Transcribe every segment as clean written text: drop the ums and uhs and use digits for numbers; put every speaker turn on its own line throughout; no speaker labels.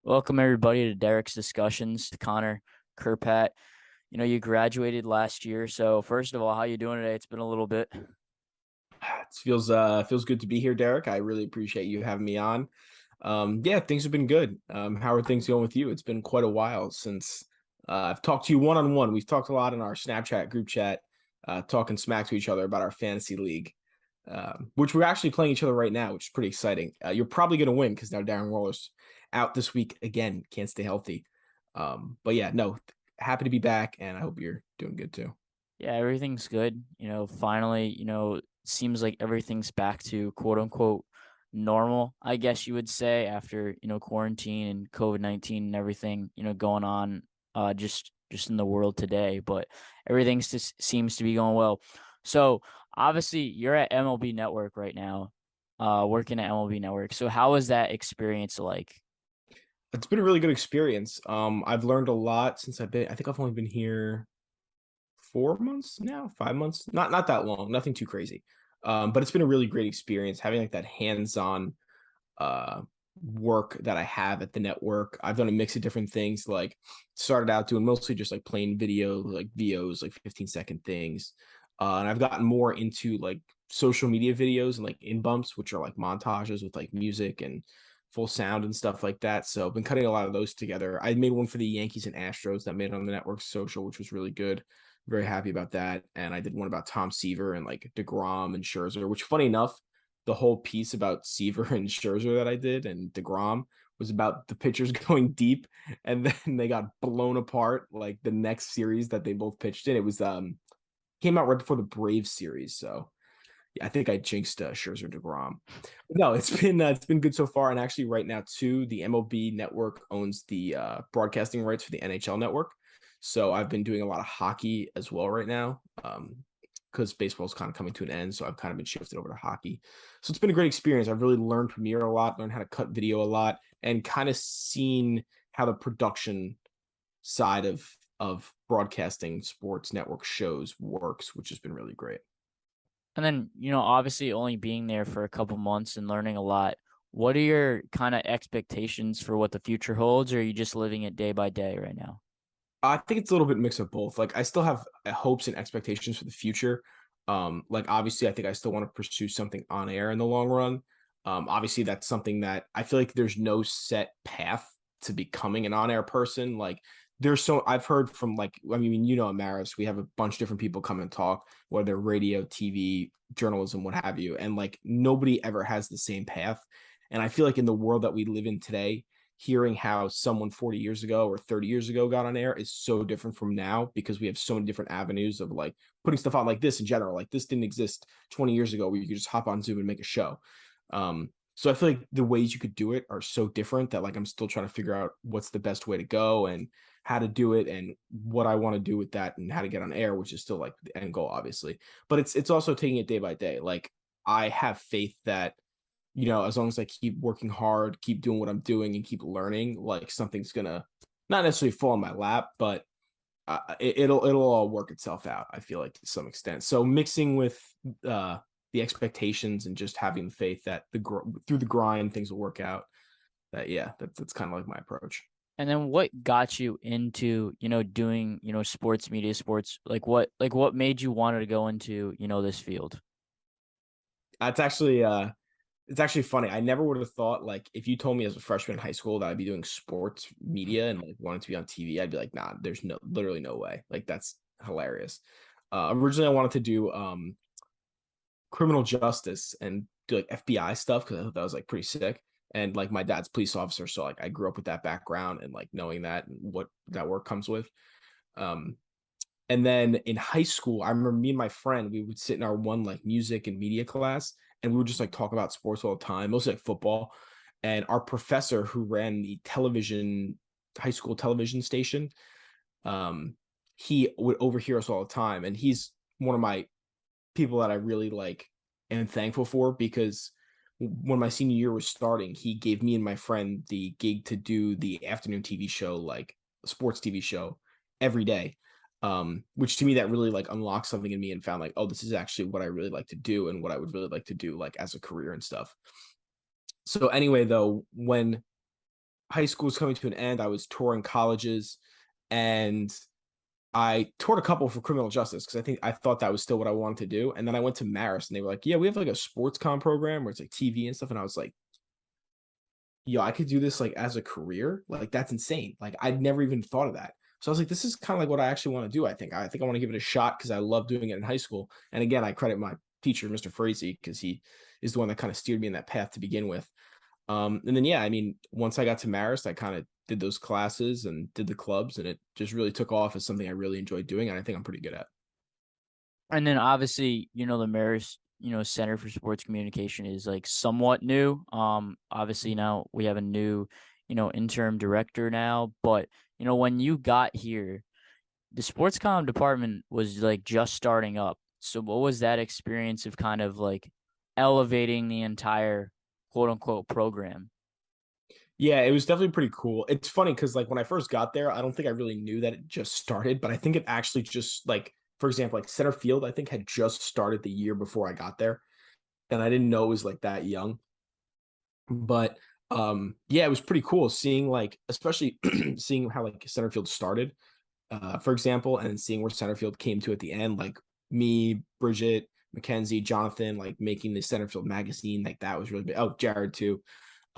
Welcome everybody to Derek's Discussions. Connor, Kurpat, you graduated last year. So first of all, how you doing today? It's been a little bit.
It feels good to be here, Derek. I really appreciate you having me on. Yeah, things have been good. How are things going with you? It's been quite a while since I've talked to you one on one. We've talked a lot in our Snapchat group chat, talking smack to each other about our fantasy league, which we're actually playing each other right now, which is pretty exciting. You're probably going to win because now Darren Waller's out this week again, can't stay healthy. But yeah, no, happy to be back, and I hope you're doing good too.
Yeah, everything's good. Finally, seems like everything's back to quote unquote normal, I guess you would say, after, quarantine and COVID-19 and everything, going on just in the world today. But everything just seems to be going well. So obviously you're at MLB Network right now, working at MLB Network. So how is that experience like?
It's been a really good experience. I've learned a lot since I think I've only been here 4 months now, 5 months, not that long, nothing too crazy. But it's been a really great experience having like that hands-on uh work that I have at the network. I've done a mix of different things, like started out doing mostly just like plain video, like VOs, like 15-second things. And I've gotten more into like social media videos and like in bumps, which are like montages with like music and full sound and stuff like that. So I've been cutting a lot of those together. I made one for the Yankees and Astros that made it on the network social, which was really good. Very happy about that. And I did one about Tom Seaver and like DeGrom and Scherzer, which funny enough, the whole piece about Seaver and Scherzer that I did and DeGrom was about the pitchers going deep, and then they got blown apart like the next series that they both pitched in. It was came out right before the Braves series, so yeah, I think I jinxed Scherzer DeGrom. No, it's been good so far, and actually right now too, the MLB Network owns the broadcasting rights for the NHL Network, so I've been doing a lot of hockey as well right now. Because baseball's kind of coming to an end, so I've kind of been shifted over to hockey. So it's been a great experience. I've really learned Premiere a lot, learned how to cut video a lot, and kind of seen how the production side of broadcasting sports network shows works, which has been really great.
And then, obviously only being there for a couple months and learning a lot. What are your kind of expectations for what the future holds, or are you just living it day by day right now?
I think it's a little bit mix of both. Like I still have hopes and expectations for the future. Like obviously I think I still want to pursue something on air in the long run. Obviously that's something that I feel like there's no set path to becoming an on-air person. Like there's so I've heard from like I mean, at Marist, we have a bunch of different people come and talk, whether they're radio, TV, journalism, what have you. And like nobody ever has the same path. And I feel like in the world that we live in today, hearing how someone 40 years ago or 30 years ago got on air is so different from now because we have so many different avenues of like putting stuff on like this in general. Like this didn't exist 20 years ago where you could just hop on Zoom and make a show. So I feel like the ways you could do it are so different that like I'm still trying to figure out what's the best way to go and how to do it and what I want to do with that and how to get on air, which is still like the end goal, obviously. But it's also taking it day by day. Like I have faith that as long as I keep working hard, keep doing what I'm doing, and keep learning, like something's gonna not necessarily fall in my lap, but it'll all work itself out. I feel like to some extent. So mixing with the expectations and just having faith that through the grind things will work out. That's kind of like my approach.
And then what got you into, doing, sports media, sports, like what made you want to go into, this field?
It's actually it's actually funny. I never would have thought like if you told me as a freshman in high school that I'd be doing sports media and like wanting to be on TV, I'd be like, nah, there's literally no way. Like that's hilarious. Originally, I wanted to do criminal justice and do like FBI stuff because I thought that was like pretty sick. And like my dad's police officer, so like I grew up with that background and like knowing that and what that work comes with. Um, and then in high school, I remember me and my friend, we would sit in our one like music and media class and we would just like talk about sports all the time, mostly like football. And our professor who ran the high school television station, um, he would overhear us all the time. And he's one of my people that I really like and thankful for because when my senior year was starting, he gave me and my friend the gig to do the afternoon TV show, like a sports TV show every day. Which to me that really like unlocked something in me and found like, oh, this is actually what I really like to do and what I would really like to do like as a career and stuff. So anyway, though, when high school was coming to an end. I was touring colleges, and I toured a couple for criminal justice because I thought that was still what I wanted to do. And then I went to Marist, and they were like, "Yeah, we have like a sports com program where it's like TV and stuff." And I was like, "Yo, I could do this like as a career. Like that's insane. Like I'd never even thought of that." So I was like, "This is kind of like what I actually want to do. I think I want to give it a shot because I love doing it in high school." And again, I credit my teacher, Mr. Frazee, because he is the one that kind of steered me in that path to begin with. And then yeah, I mean, once I got to Marist, I kind of did those classes and did the clubs, and it just really took off as something I really enjoyed doing, and I think I'm pretty good at.
And then obviously, the Marist, Center for Sports Communication is like somewhat new. Obviously now we have a new, interim director now, but when you got here, the sports comm department was like just starting up. So what was that experience of kind of like elevating the entire quote unquote program?
Yeah, it was definitely pretty cool. It's funny because like when I first got there, I don't think I really knew that it just started, but I think it actually just like, for example, like center field, I think had just started the year before I got there, and I didn't know it was like that young. But yeah, it was pretty cool seeing like, especially seeing how like center field started, for example, and then seeing where center field came to at the end, like me, Bridget, Mackenzie, Jonathan, like making the center field magazine, like that was really big. Oh, Jared too,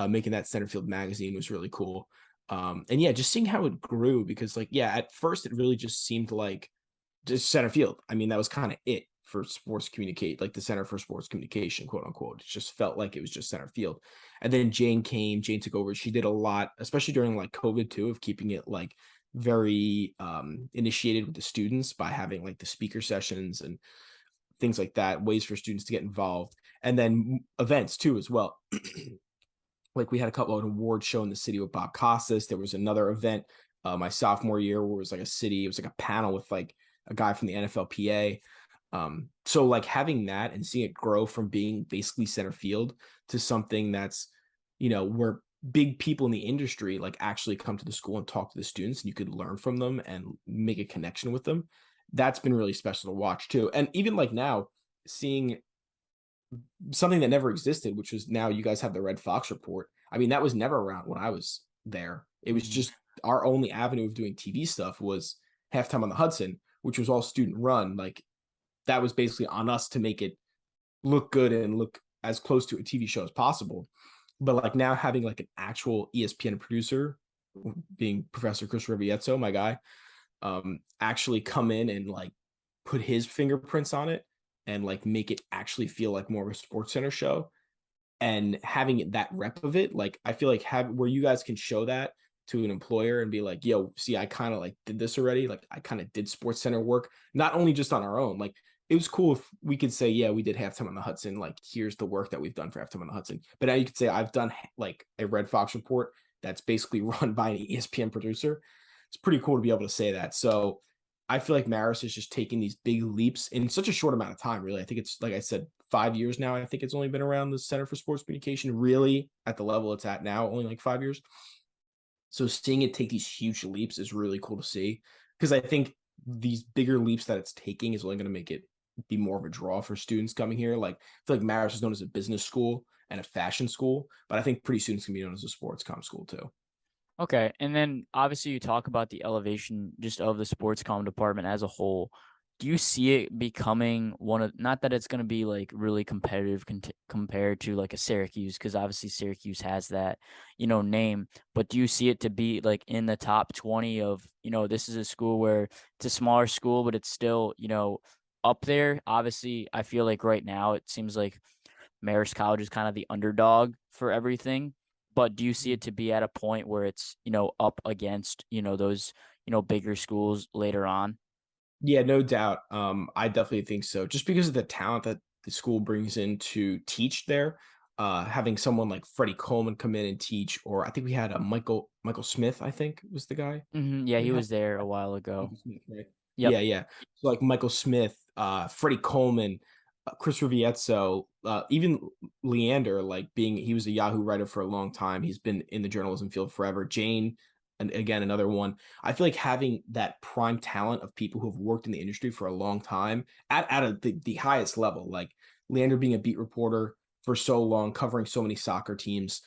making that centerfield magazine was really cool. And yeah, just seeing how it grew because like yeah, at first it really just seemed like just center field. I mean, that was kind of it for sports communicate, like the Center for Sports Communication, quote unquote. It just felt like it was just center field. And then Jane took over. She did a lot, especially during like COVID too, of keeping it like very initiated with the students by having like the speaker sessions and things like that, ways for students to get involved. And then events too as well. Like we had a couple of awards show in the city with Bob Costas. There was another event my sophomore year where it was like it was like a panel with like a guy from the NFLPA. So like having that and seeing it grow from being basically center field to something that's, where big people in the industry like actually come to the school and talk to the students and you could learn from them and make a connection with them. That's been really special to watch too. And even like now, seeing something that never existed, which was now you guys have the Red Fox report. I mean, that was never around when I was there. It was
Mhm.
just our only avenue of doing TV stuff was halftime on the Hudson, which was all student run. Like that was basically on us to make it look good and look as close to a TV show as possible. But like now having like an actual ESPN producer, being Professor Chris Rivietto, my guy, actually come in and like put his fingerprints on it and like make it actually feel like more of a sports center show and having that rep of it, like I feel like have where you guys can show that to an employer and be like, yo, see, I kind of like did this already. Like I kind of did sports center work, not only just on our own. Like it was cool if we could say, yeah, we did halftime on the Hudson. Like here's the work that we've done for halftime on the Hudson. But now you could say I've done like a Red Fox report that's basically run by an ESPN producer. It's pretty cool to be able to say that. So I feel like Marist is just taking these big leaps in such a short amount of time, really. I think it's like I said, 5 years now. I think it's only been around the Center for Sports Communication, really at the level it's at now, only like 5 years. So seeing it take these huge leaps is really cool to see because I think these bigger leaps that it's taking is only going to make it be more of a draw for students coming here. Like I feel like Marist is known as a business school and a fashion school, but I think pretty soon it's going to be known as a sports com school too.
Okay. And then obviously you talk about the elevation just of the sports comm department as a whole. Do you see it becoming one of, not that it's going to be like really competitive compared to like a Syracuse, because obviously Syracuse has that, name, but do you see it to be like in the top 20 of, this is a school where it's a smaller school, but it's still, up there? Obviously, I feel like right now it seems like Marist College is kind of the underdog for everything. But do you see it to be at a point where it's, up against, those, bigger schools later on?
Yeah, no doubt. I definitely think so. Just because of the talent that the school brings in to teach there, having someone like Freddie Coleman come in and teach, or I think we had a Michael Smith, I think was the guy
Yeah,
we
he
had.
was there a while ago.
Michael Smith, right?
Yep.
Yeah, yeah. So like Michael Smith, Freddie Coleman, Chris Rivietto, even Leander, like being he was a Yahoo writer for a long time. He's been in the journalism field forever. Jane, and again another one. I feel like having that prime talent of people who have worked in the industry for a long time at the highest level, like Leander being a beat reporter for so long, covering so many soccer teams.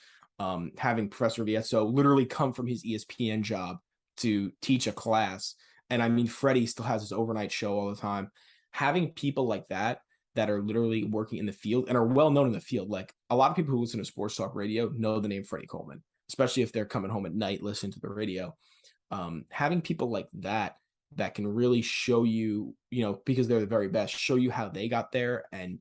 having Professor Vietso literally come from his ESPN job to teach a class. And I mean, Freddie still has his overnight show all the time. Having people like that are literally working in the field and are well known in the field. Like a lot of people who listen to sports talk radio know the name Freddie Coleman, especially if they're coming home at night listening to the radio. Having people like that can really show you, because they're the very best, show you how they got there and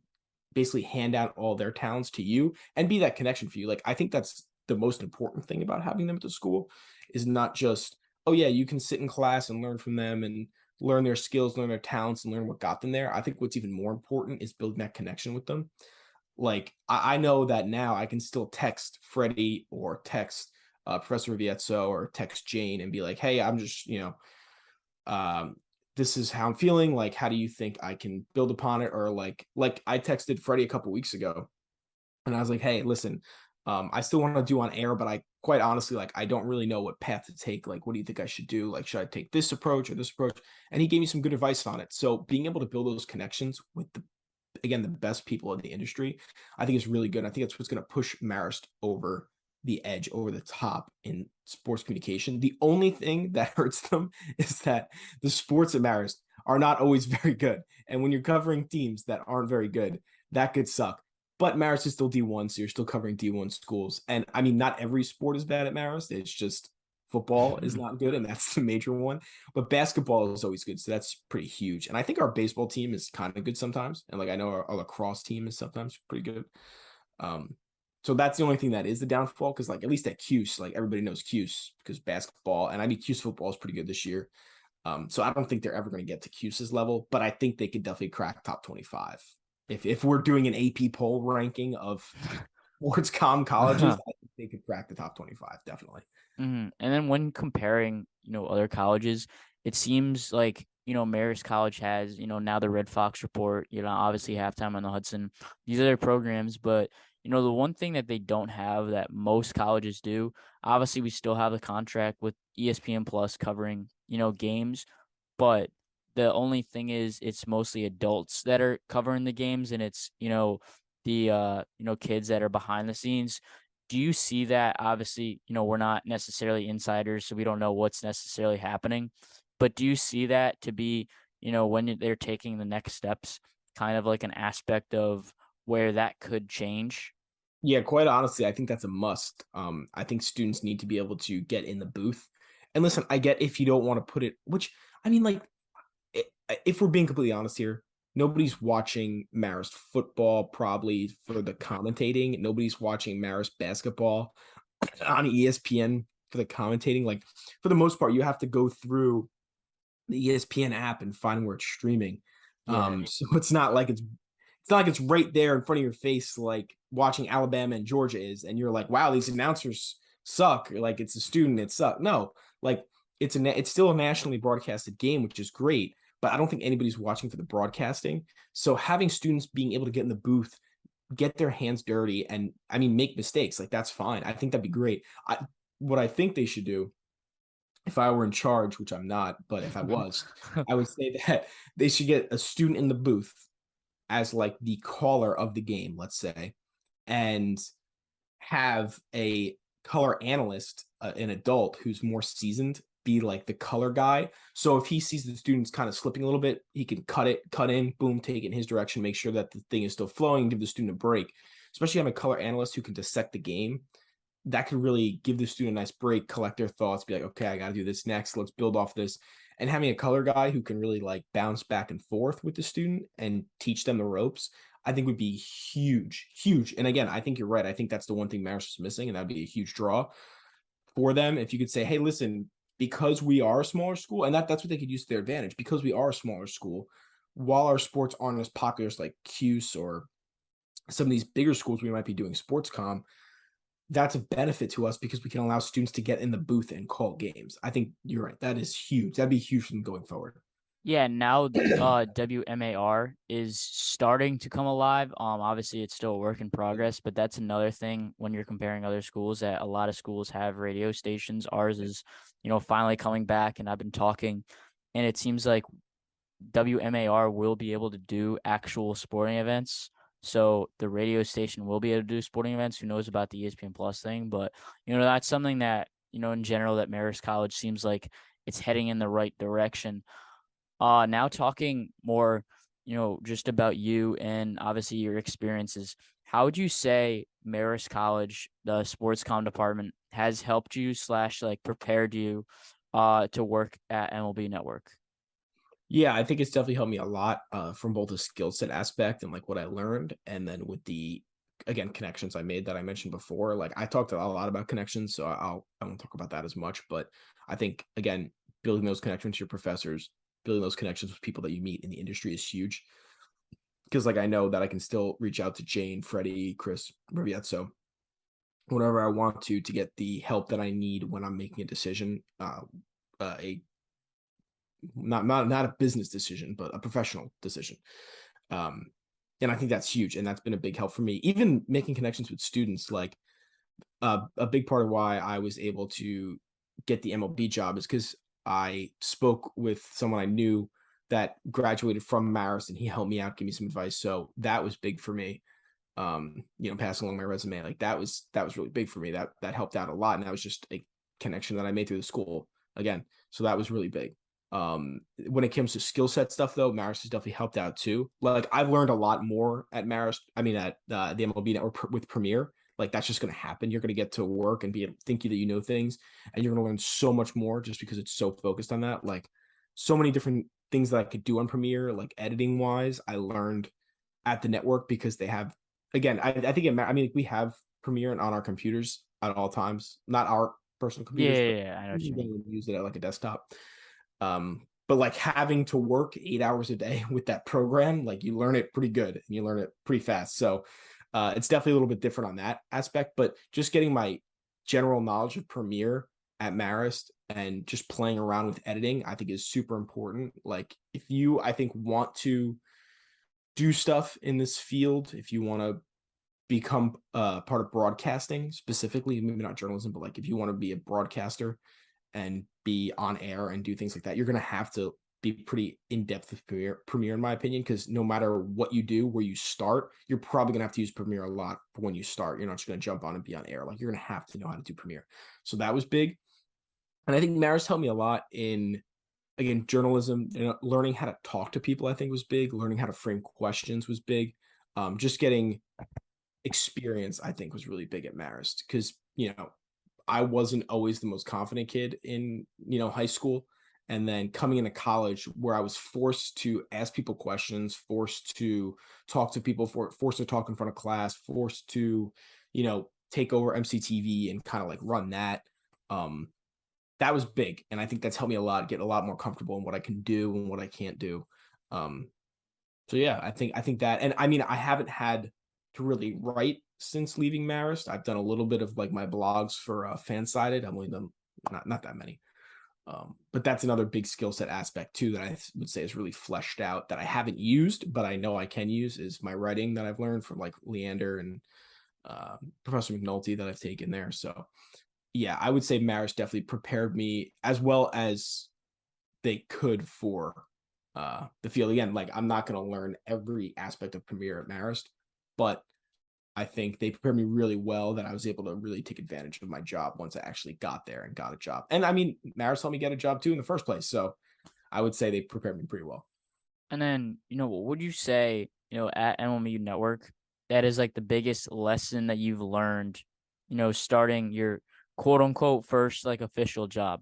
basically hand out all their talents to you and be that connection for you. Like, I think that's the most important thing about having them at the school is not just, oh yeah, you can sit in class and learn from them and learn their skills, learn their talents, and learn what got them there. I think what's even more important is building that connection with them. Like, I know that now I can still text Freddie or text Professor Vietso or text Jane and be like, hey, I'm just, um, this is how I'm feeling. Like, how do you think I can build upon it? Or like I texted Freddie a couple weeks ago and I was like, hey, listen, I still want to do on air, but I quite honestly, like, I don't really know what path to take. Like, what do you think I should do? Like, should I take this approach or this approach? And he gave me some good advice on it. So being able to build those connections with the best people in the industry, I think is really good. I think that's what's going to push Marist over the edge, over the top in sports communication. The only thing that hurts them is that the sports at Marist are not always very good. And when you're covering teams that aren't very good, that could suck. But Marist is still D1, so you're still covering D1 schools. And I mean, not every sport is bad at Marist. It's just football is not good, and that's the major one. But basketball is always good, so that's pretty huge. And I think our baseball team is kind of good sometimes. And like I know our lacrosse team is sometimes pretty good. Um, so that's the only thing that is the downfall, because like at least at Cuse, like everybody knows Cuse because basketball, and I mean Cuse football is pretty good this year. So I don't think they're ever going to get to Cuse's level, but I think they could definitely crack top 25. If we're doing an AP poll ranking of sports comm colleges, I think they could crack the top 25, definitely.
And then when comparing, other colleges, it seems like, Marist College has, now the Red Fox Report, obviously Halftime on the Hudson. These are their programs, but the one thing that they don't have that most colleges do, obviously we still have a contract with ESPN Plus covering, games, but the only thing is it's mostly adults that are covering the games, and it's, the kids that are behind the scenes. Do you see that? Obviously, we're not necessarily insiders, so we don't know what's necessarily happening. But do you see that to be, when they're taking the next steps, kind of like an aspect of where that could change?
Yeah, quite honestly, I think that's a must. I think students need to be able to get in the booth. And listen, I get if you don't want to put it, which I mean, like, if we're being completely honest here, nobody's watching Marist football probably for the commentating. Nobody's watching Marist basketball on ESPN for the commentating. Like, for the most part, you have to go through the ESPN app and find where it's streaming.
Yeah.
So it's not like it's right there in front of your face, like watching Alabama and Georgia is, and you're like, wow, these announcers suck. Or like, it's a student, it suck. No, like it's still a nationally broadcasted game, which is great. But I don't think anybody's watching for the broadcasting. So having students being able to get in the booth, get their hands dirty, and I mean make mistakes, like that's fine. I think that'd be great. What I think they should do, if I were in charge, which I'm not, but if I was, I would say that they should get a student in the booth as like the caller of the game, let's say, and have a color analyst, an adult who's more seasoned, be like the color guy. So if he sees the students kind of slipping a little bit, he can cut in, boom, take it in his direction, make sure that the thing is still flowing, give the student a break. Especially having a color analyst who can dissect the game, that could really give the student a nice break, collect their thoughts, be like, okay, I got to do this next. Let's build off this. And having a color guy who can really like bounce back and forth with the student and teach them the ropes, I think would be huge, huge. And again, I think you're right. I think that's the one thing Marist is missing, and that'd be a huge draw for them. If you could say, hey, listen, because we are a smaller school, and that's what they could use to their advantage, because we are a smaller school, while our sports aren't as popular as like Cuse or some of these bigger schools we might be doing sports comm, that's a benefit to us because we can allow students to get in the booth and call games. I think you're right. That is huge. That'd be huge for them going forward.
Yeah, now WMAR is starting to come alive. Obviously it's still a work in progress, but that's another thing when you're comparing other schools, that a lot of schools have radio stations. Ours is, finally coming back, and I've been talking, and it seems like WMAR will be able to do actual sporting events So the radio station will be able to do sporting events. Who knows about the ESPN Plus thing? But, that's something that, in general, that Marist College seems like it's heading in the right direction. Now talking more, just about you and obviously your experiences. How would you say Marist College, the sports comm department, has helped you slash like prepared you to work at MLB Network?
Yeah, I think it's definitely helped me a lot from both the skill set aspect and like what I learned, and then with the again connections I made that I mentioned before. Like I talked a lot about connections, so I won't talk about that as much. But I think again, building those connections to your professors, building those connections with people that you meet in the industry is huge. Because like I know that I can still reach out to Jane, Freddie, Chris, Rivietto, whenever I want to get the help that I need when I'm making a decision, a not a business decision, but a professional decision. Um, and I think that's huge, and that's been a big help for me. Even making connections with students, like a big part of why I was able to get the MLB job is because I spoke with someone I knew that graduated from Marist, and he helped me out, give me some advice. So that was big for me. Passing along my resume, like that was really big for me. That helped out a lot, and that was just a connection that I made through the school again. So that was really big. When it comes to skill set stuff, though, Marist has definitely helped out too. Like I've learned a lot more at Marist. I mean, at the MLB Network with Premiere. Like that's just going to happen. You're going to get to work and be able to think that you know things, and you're going to learn so much more just because it's so focused on that. Like so many different things that I could do on Premiere, like editing wise, I learned at the network because they have. Again, I think I mean we have Premiere on our computers at all times, not our personal
Yeah,
computers,
yeah,
but
yeah, I know what
we
you mean.
use it at like a desktop. But like having to work 8 hours a day with that program, like you learn it pretty good and you learn it pretty fast. So it's definitely a little bit different on that aspect. But just getting my general knowledge of Premiere at Marist and just playing around with editing, I think is super important. Like if you, I think, want to do stuff in this field, if you want to become part of broadcasting specifically, maybe not journalism, but like if you want to be a broadcaster and be on air and do things like that, you're going to have to be pretty in depth with Premiere, in my opinion, because no matter what you do, where you start, you're probably going to have to use Premiere a lot for when you start. You're not just going to jump on and be on air. Like you're going to have to know how to do Premiere. So that was big. And I think Marist helped me a lot in, again, journalism, learning how to talk to people, I think was big. Learning how to frame questions was big. Just getting experience, I think, was really big at Marist because, I wasn't always the most confident kid in, high school. And then coming into college where I was forced to ask people questions, forced to talk to people, forced to talk in front of class, forced to, take over MCTV and kind of like run that. Um, that was big. And I think that's helped me a lot, get a lot more comfortable in what I can do and what I can't do. Um, so yeah, I think that, and I mean, I haven't had to really write since leaving Marist. I've done a little bit of like my blogs for FanSided. I've only done not that many. But that's another big skill set aspect too that I would say is really fleshed out that I haven't used, but I know I can use is my writing that I've learned from like Leander and Professor McNulty that I've taken there. So yeah, I would say Marist definitely prepared me as well as they could for the field. Again, like I'm not going to learn every aspect of Premiere at Marist, but I think they prepared me really well that I was able to really take advantage of my job once I actually got there and got a job. And I mean, Marist helped me get a job too in the first place. So I would say they prepared me pretty well.
And then, what would you say, at MLB Network, that is like the biggest lesson that you've learned, starting your quote unquote first like official job?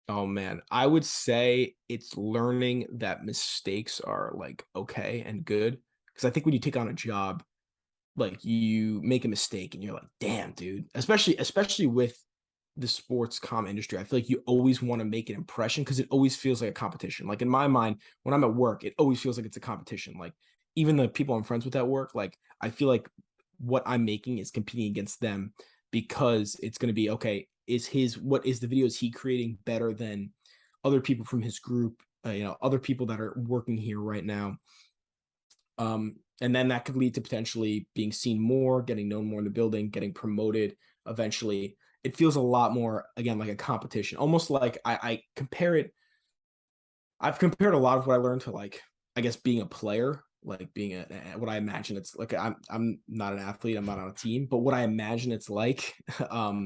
Oh man, I would say it's learning that mistakes are like okay and good. Because I think when you take on a job, like you make a mistake and you're like, damn, dude. Especially with the sports comm industry, I feel like you always want to make an impression because it always feels like a competition. Like in my mind, when I'm at work, it always feels like it's a competition. Like even the people I'm friends with at work, like I feel like what I'm making is competing against them because it's going to be okay. What is the videos he creating better than other people from his group? Other people that are working here right now. And then that could lead to potentially being seen more, getting known more in the building, getting promoted eventually. It feels a lot more, again, like a competition, almost like I've compared a lot of what I learned to like, I guess, being a player. like being what I imagine it's like. I'm not an athlete, I'm not on a team, but what I imagine it's like,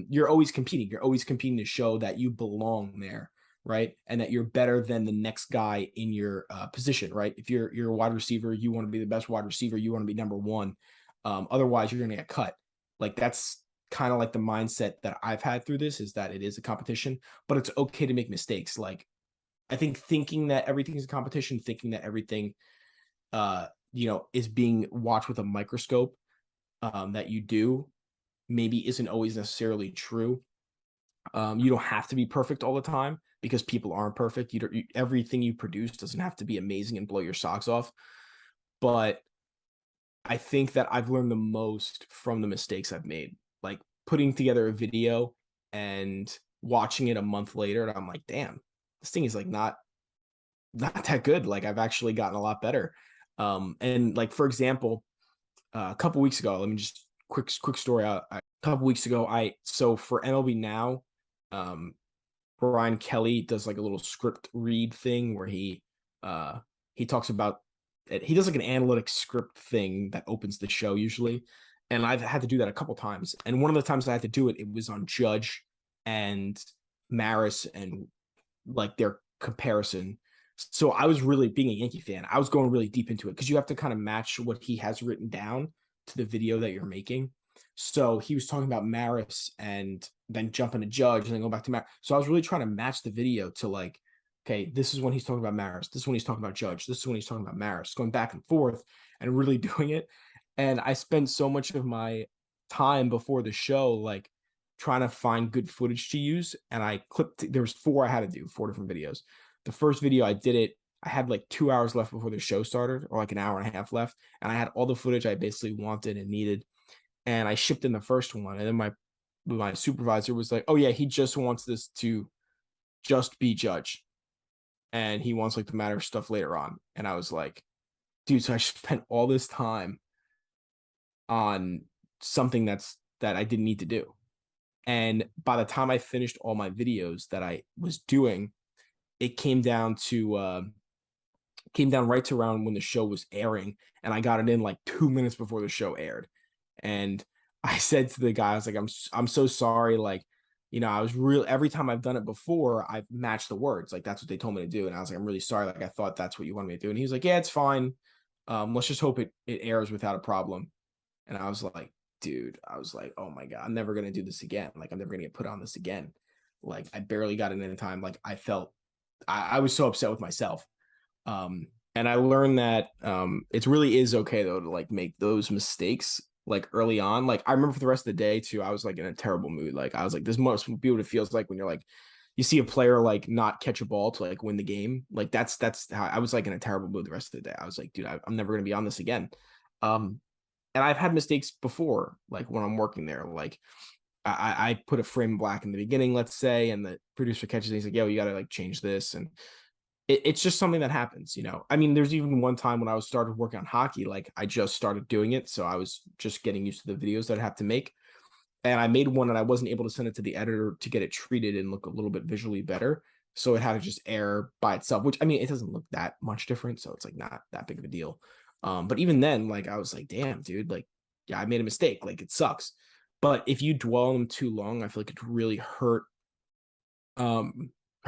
you're always competing. You're always competing to show that you belong there, right? And that you're better than the next guy in your position, right? If you're a wide receiver, you want to be the best wide receiver, you want to be number one. Otherwise, you're going to get cut. Like that's kind of like the mindset that I've had through this, is that it is a competition, but it's okay to make mistakes. Like I think thinking that everything is a competition, thinking that everything is being watched with a microscope, that you do maybe isn't always necessarily true. You don't have to be perfect all the time because people aren't perfect. Everything you produce doesn't have to be amazing and blow your socks off. But I think that I've learned the most from the mistakes I've made, like putting together a video and watching it a month later, and I'm like, damn, this thing is like not that good. Like I've actually gotten a lot better. And like for example, a couple weeks ago, let me just quick story. A couple weeks ago, so for MLB Now, um, Brian Kelly does like a little script read thing where he talks about it. He does like an analytic script thing that opens the show usually, and I've had to do that a couple times. And one of the times I had to do it, it was on Judge and Maris and like their comparison. So I was really, being a Yankee fan, I was going really deep into it because you have to kind of match what he has written down to the video that you're making. So he was talking about Maris and then jumping to Judge and then go back to Maris. So I was really trying to match the video to like, okay, this is when he's talking about Maris. This is when he's talking about Judge. This is when he's talking about Maris, going back and forth and really doing it. And I spent so much of my time before the show, like trying to find good footage to use. And I clipped, there was four different videos. The first video I did it, I had like 2 hours left before the show started, or like an hour and a half left. And I had all the footage I basically wanted and needed. And I shipped in the first one. And then my supervisor was like, oh yeah, he just wants this to just be Judge. And he wants like the matter stuff later on. And I was like, dude, so I spent all this time on something that I didn't need to do. And by the time I finished all my videos that I was doing, it came down right to around when the show was airing, and I got it in like 2 minutes before the show aired. And I said to the guy, I was like, I'm so sorry. Like, I was real, every time I've done it before, I've matched the words. Like that's what they told me to do. And I was like, I'm really sorry. Like I thought that's what you wanted me to do. And he was like, yeah, it's fine. Let's just hope it airs without a problem. And I was like, dude, oh my God, I'm never going to do this again. Like I'm never going to get put on this again. Like I barely got it in time. Like I was so upset with myself. And I learned that it really is okay though to like make those mistakes like early on. Like I remember for the rest of the day too, I was like in a terrible mood. Like I was like, this must be what it feels like when you're like, you see a player like not catch a ball to like win the game. Like that's how I was like in a terrible mood the rest of the day. I was like, dude, I'm never gonna be on this again. And I've had mistakes before, like when I'm working there. Like I put a frame black in the beginning, let's say, and the producer catches it. He's like, yo, you gotta like change this. And it's just something that happens, I mean, there's even one time when I was started working on hockey, like I just started doing it. So I was just getting used to the videos that I have to make. And I made one and I wasn't able to send it to the editor to get it treated and look a little bit visually better. So it had to just air by itself, which I mean, it doesn't look that much different. So it's like not that big of a deal. But even then, like I was like, damn, dude, like, yeah, I made a mistake. Like it sucks. But if you dwell on them too long, I feel like it could really hurt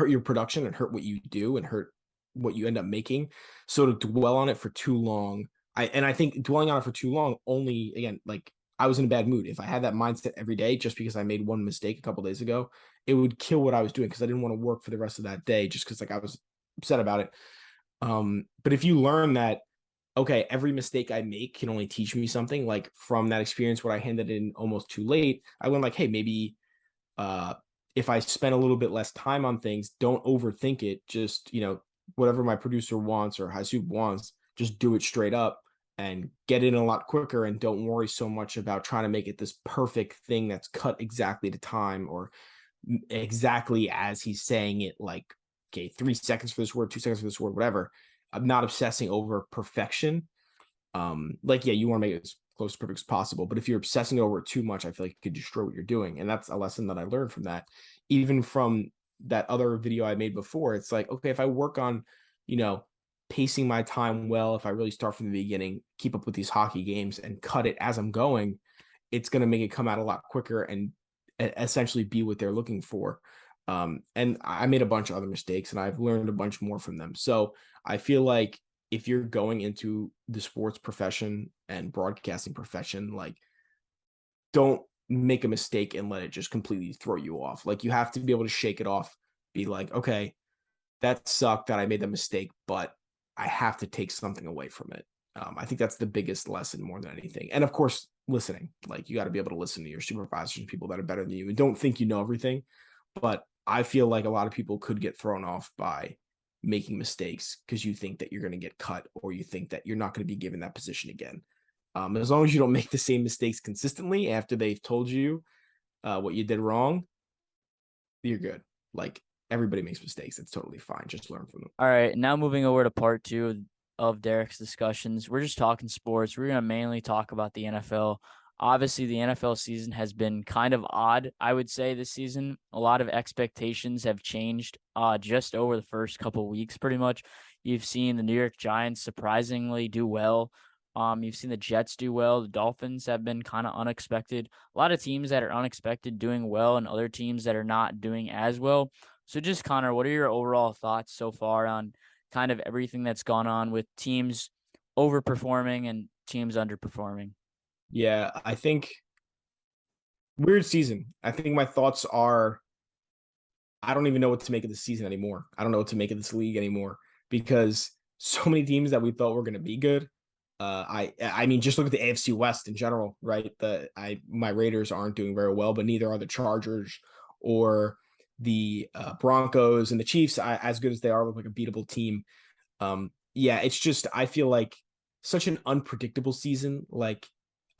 your production and hurt what you do and hurt what you end up making. So to dwell on it for too long, I think dwelling on it for too long only, again, like I was in a bad mood. If I had that mindset every day just because I made one mistake a couple days ago, it would kill what I was doing because I didn't want to work for the rest of that day just because like I was upset about it. But if you learn that, okay, every mistake I make can only teach me something, like from that experience where I handed in almost too late, I went like, hey, maybe if I spend a little bit less time on things, don't overthink it. Just, whatever my producer wants or Hasub wants, just do it straight up and get in a lot quicker. And don't worry so much about trying to make it this perfect thing that's cut exactly to time or exactly as he's saying it. Like, okay, 3 seconds for this word, 2 seconds for this word, whatever. I'm not obsessing over perfection. Like, yeah, you want to make it as close to perfect as possible. But if you're obsessing over it too much, I feel like it could destroy what you're doing. And that's a lesson that I learned from that. Even from that other video I made before, it's like, okay, if I work on, pacing my time well, if I really start from the beginning, keep up with these hockey games and cut it as I'm going, it's going to make it come out a lot quicker and essentially be what they're looking for. And I made a bunch of other mistakes and I've learned a bunch more from them. So I feel like if you're going into the sports profession and broadcasting profession, like, don't make a mistake and let it just completely throw you off. Like, you have to be able to shake it off, be like, okay, that sucked that I made the mistake, but I have to take something away from it. I think that's the biggest lesson more than anything. And of course, listening. Like, you got to be able to listen to your supervisors and people that are better than you and don't think you know everything. But I feel like a lot of people could get thrown off by making mistakes because you think that you're going to get cut or you think that you're not going to be given that position again. As long as you don't make the same mistakes consistently after they've told you what you did wrong, you're good. Like, everybody makes mistakes. It's totally fine. Just learn from them.
All right, now moving over to part two of Derek's discussions. We're just talking sports. We're going to mainly talk about the NFL. Obviously, the NFL season has been kind of odd, I would say, this season. A lot of expectations have changed just over the first couple of weeks, pretty much. You've seen the New York Giants surprisingly do well. You've seen the Jets do well. The Dolphins have been kind of unexpected. A lot of teams that are unexpected doing well and other teams that are not doing as well. So just, Connor, what are your overall thoughts so far on kind of everything that's gone on with teams overperforming and teams underperforming?
Yeah, I think weird season. I think my thoughts are I don't even know what to make of this season anymore. I don't know what to make of this league anymore because so many teams that we thought were going to be good. I mean, just look at the AFC West in general, right? My Raiders aren't doing very well, but neither are the Chargers or the Broncos, and the Chiefs. As good as they are, look like a beatable team. Yeah, it's just I feel like such an unpredictable season. Like,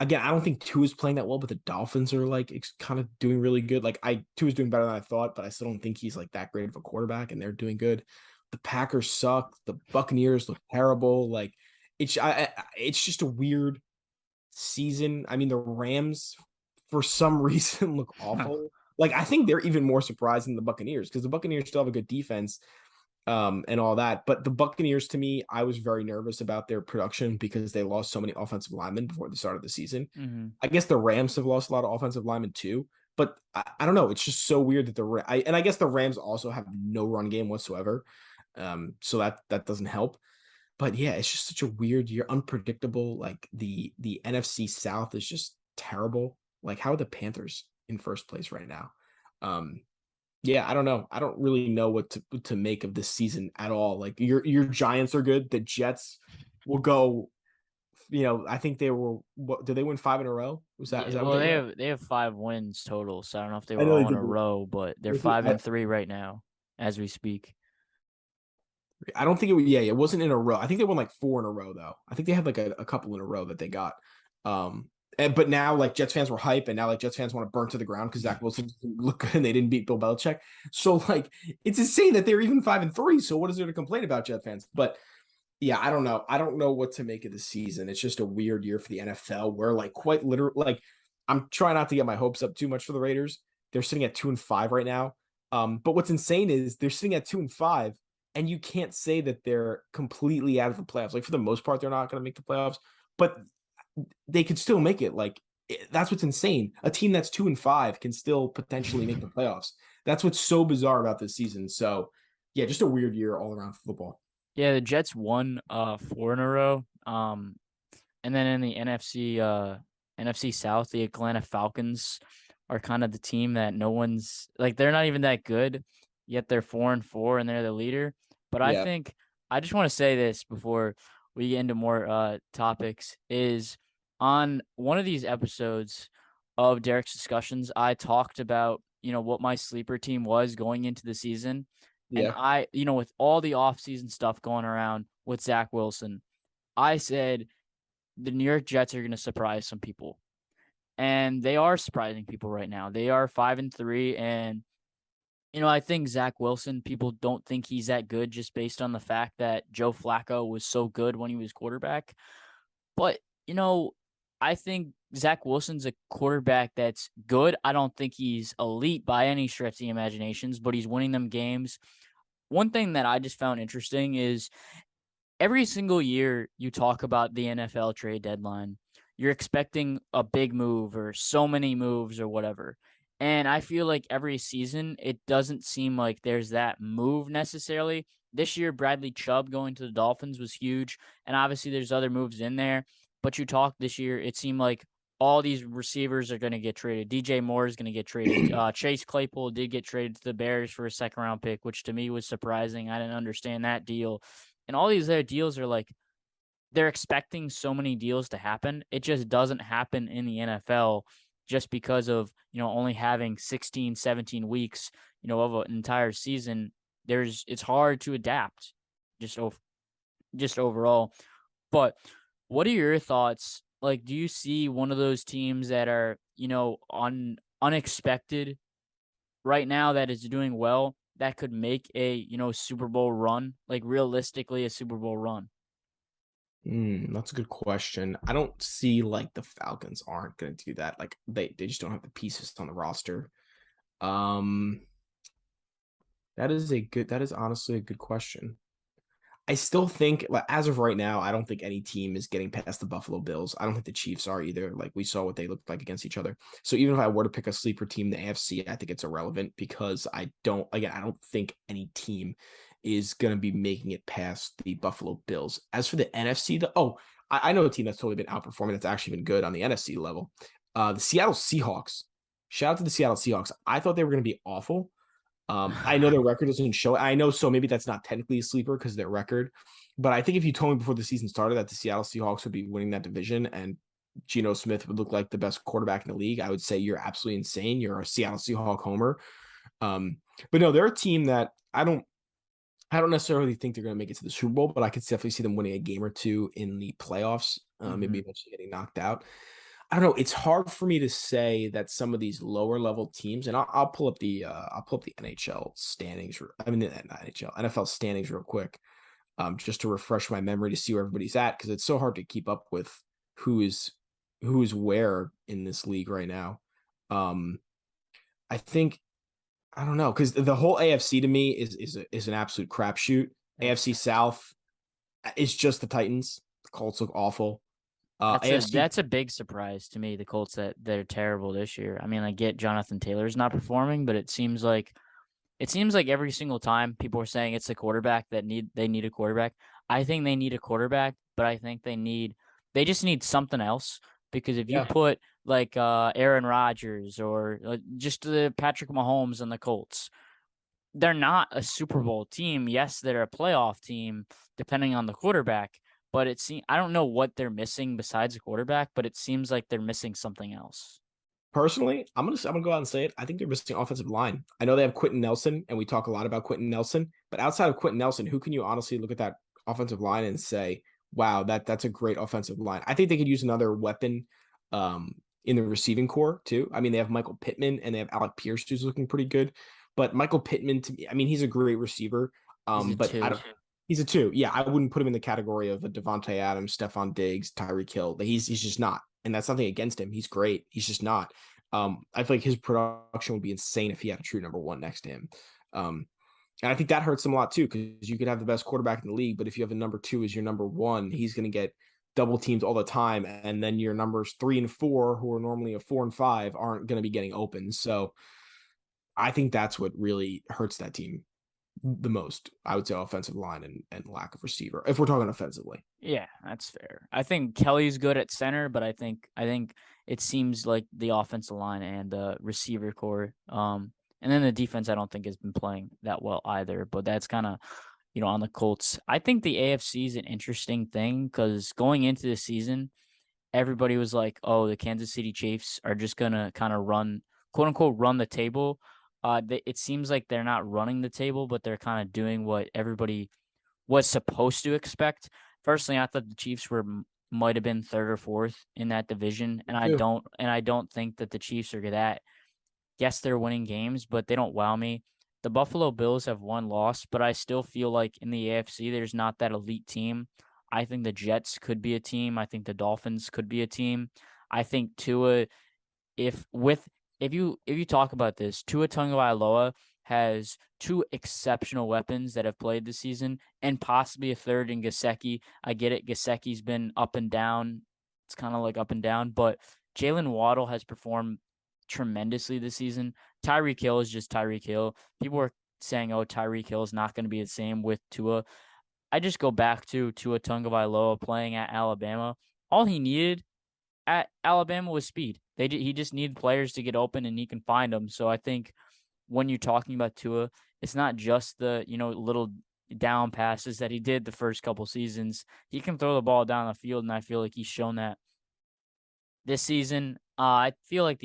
again, I don't think Tua is playing that well, but the Dolphins are like kind of doing really good. Like, Tua is doing better than I thought, but I still don't think he's like that great of a quarterback, and they're doing good. The Packers suck. The Buccaneers look terrible. Like, it's just a weird season. I mean, the Rams for some reason look awful. Like, I think they're even more surprised than the Buccaneers because the Buccaneers still have a good defense, and all that. But the Buccaneers, to me, I was very nervous about their production because they lost so many offensive linemen before the start of the season.
Mm-hmm.
I guess the Rams have lost a lot of offensive linemen too, but I don't know. It's just so weird that I guess the Rams also have no run game whatsoever, so that doesn't help. But yeah, it's just such a weird year, unpredictable. Like, the NFC South is just terrible. Like, how are the Panthers in first place right now? Um, yeah, I don't know. I don't really know what to make of this season at all. Like, your Giants are good. The Jets will go. I think they were. What did they win 5 in a row? Is
Yeah,
that what
well,
they
they
were?
have 5 wins total, so I don't know if they
I
were
know they
all in
did.
a row, but they're
I think
five and three right now as we speak.
I don't think it was. Yeah, it wasn't in a row. I think they won like 4 in a row though. I think they had like a couple in a row that they got. But now, like, Jets fans were hype, and now like Jets fans want to burn to the ground because Zach Wilson didn't look good and they didn't beat Bill Belichick. So, like, it's insane that they're even 5-3. So what is there to complain about, Jet fans? But yeah, I don't know. I don't know what to make of the season. It's just a weird year for the NFL where, like, quite literally, like, I'm trying not to get my hopes up too much for the Raiders. They're sitting at 2-5 right now. But what's insane is they're sitting at 2-5, and you can't say that they're completely out of the playoffs. Like, for the most part, they're not going to make the playoffs, but they could still make it. Like, that's what's insane. A team that's 2-5 can still potentially make the playoffs. That's what's so bizarre about this season. So, yeah, just a weird year all around football.
Yeah, the Jets won 4 in a row. And then in the NFC South, the Atlanta Falcons are kind of the team that no one's like, they're not even that good, yet they're 4-4 and they're the leader. But I
Yeah,
think I just want to say this before we get into more topics is on one of these episodes of Derek's discussions, I talked about, what my sleeper team was going into the season. And
yeah.
with all the offseason stuff going around with Zach Wilson, I said the New York Jets are going to surprise some people. And they are surprising people right now. They are 5-3. And, I think Zach Wilson, people don't think he's that good just based on the fact that Joe Flacco was so good when he was quarterback. But, I think Zach Wilson's a quarterback that's good. I don't think he's elite by any stretch of the imaginations, but he's winning them games. One thing that I just found interesting is every single year you talk about the NFL trade deadline, you're expecting a big move or so many moves or whatever. And I feel like every season it doesn't seem like there's that move necessarily. This year, Bradley Chubb going to the Dolphins was huge, and obviously there's other moves in there. But you talk this year, it seemed like all these receivers are going to get traded. DJ Moore is going to get traded. Chase Claypool did get traded to the Bears for a second round pick, which to me was surprising. I didn't understand that deal. And all these other deals are like they're expecting so many deals to happen. It just doesn't happen in the NFL just because of, only having 16, 17 weeks, of an entire season. It's hard to adapt just overall. But what are your thoughts? Like, do you see one of those teams that are, unexpected right now that is doing well that could make a, Super Bowl run? Like realistically a Super Bowl run?
That's a good question. I don't see like the Falcons aren't going to do that. Like they just don't have the pieces on the roster. Um, that is honestly a good question. I still think, like, as of right now, I don't think any team is getting past the Buffalo Bills. I don't think the Chiefs are either. Like we saw what they looked like against each other. So even if I were to pick a sleeper team in the AFC, I think it's irrelevant because I don't think any team is going to be making it past the Buffalo Bills. As for the NFC, I know a team that's totally been outperforming that's actually been good on the NFC level. The Seattle Seahawks. Shout out to the Seattle Seahawks. I thought they were going to be awful. I know their record doesn't show it. I know, so maybe that's not technically a sleeper because of their record. But I think if you told me before the season started that the Seattle Seahawks would be winning that division and Geno Smith would look like the best quarterback in the league, I would say you're absolutely insane. You're a Seattle Seahawk homer. But no, they're a team that I don't necessarily think they're going to make it to the Super Bowl, but I could definitely see them winning a game or two in the playoffs, maybe eventually getting knocked out. I don't know. It's hard for me to say that some of these lower level teams, and I'll pull up the NHL standings. I mean, not NHL, NFL standings real quick, just to refresh my memory to see where everybody's at because it's so hard to keep up with who is where in this league right now. I think I don't know because the whole AFC to me is an absolute crapshoot. AFC South is just the Titans. The Colts look awful. AFC
That's a big surprise to me. The Colts that they're terrible this year. I mean, I get Jonathan Taylor's not performing, but it seems like every single time people are saying it's the quarterback they need a quarterback. I think they need a quarterback, but I think they just need something else because if you
Yeah.
put like Aaron Rodgers or just the Patrick Mahomes and the Colts, they're not a Super Bowl team. Yes, they're a playoff team depending on the quarterback, but I don't know what they're missing besides a quarterback, but it seems like they're missing something else.
Personally, I'm gonna go out and say it. I think they're missing offensive line. I know they have Quentin Nelson, and we talk a lot about Quentin Nelson, but outside of Quentin Nelson, who can you honestly look at that offensive line and say, "Wow, that's a great offensive line"? I think they could use another weapon in the receiving core too. I mean, they have Michael Pittman and they have Alec Pierce, who's looking pretty good. But Michael Pittman, to me, I mean, he's a great receiver.
He's a
But I
two.
don't. He's a two. Yeah, I wouldn't put him in the category of a Devontae Adams, Stephon Diggs, Tyreek Hill. He's just not. And that's nothing against him. He's great. He's just not. I feel like his production would be insane if he had a true number one next to him. And I think that hurts him a lot too, because you could have the best quarterback in the league, but if you have a number two as your number one, he's going to get double teamed all the time. And then your numbers 3 and 4, who are normally a 4 and 5, aren't going to be getting open. So I think that's what really hurts that team the most. I would say offensive line and lack of receiver, if we're talking offensively.
Yeah, that's fair. I think Kelly's good at center, but I think it seems like the offensive line and the receiver core, and then the defense I don't think has been playing that well either. But that's kind of on the Colts. I think the AFC is an interesting thing because going into the season, everybody was like, "Oh, the Kansas City Chiefs are just gonna kind of run, quote unquote, run the table." It seems like they're not running the table, but they're kind of doing what everybody was supposed to expect. Personally, I thought the Chiefs might have been third or fourth in that division, and I don't think that the Chiefs are that. Yes, they're winning games, but they don't wow me. The Buffalo Bills have one loss, but I still feel like in the AFC there's not that elite team. I think the Jets could be a team. I think the Dolphins could be a team. I think Tua, if you talk about this, Tua Tagovailoa has two exceptional weapons that have played this season and possibly a third in Gesicki. I get it. Gesicki's been up and down. It's kind of like up and down, but Jalen Waddle has performed tremendously this season. Tyreek Hill is just Tyreek Hill. People are saying, oh, Tyreek Hill is not going to be the same with Tua. I just go back to Tua Tagovailoa playing at Alabama. All he needed at Alabama was speed. He just needed players to get open and he can find them. So I think when you're talking about Tua, it's not just the, little down passes that he did the first couple seasons. He can throw the ball down the field, and I feel like he's shown that this season. I feel like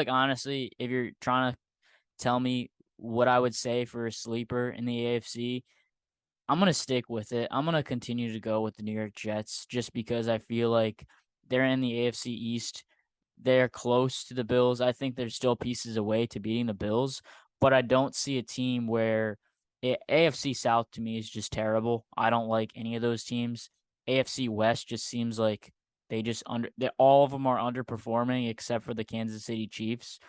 honestly, if you're trying to tell me what I would say for a sleeper in the AFC, I'm going to stick with it. I'm going to continue to go with the New York Jets just because I feel like they're in the AFC East. They're close to the Bills. I think they're still pieces away to beating the Bills, but I don't see a team where AFC South to me is just terrible. I don't like any of those teams. AFC West just seems like all of them are underperforming except for the Kansas City Chiefs.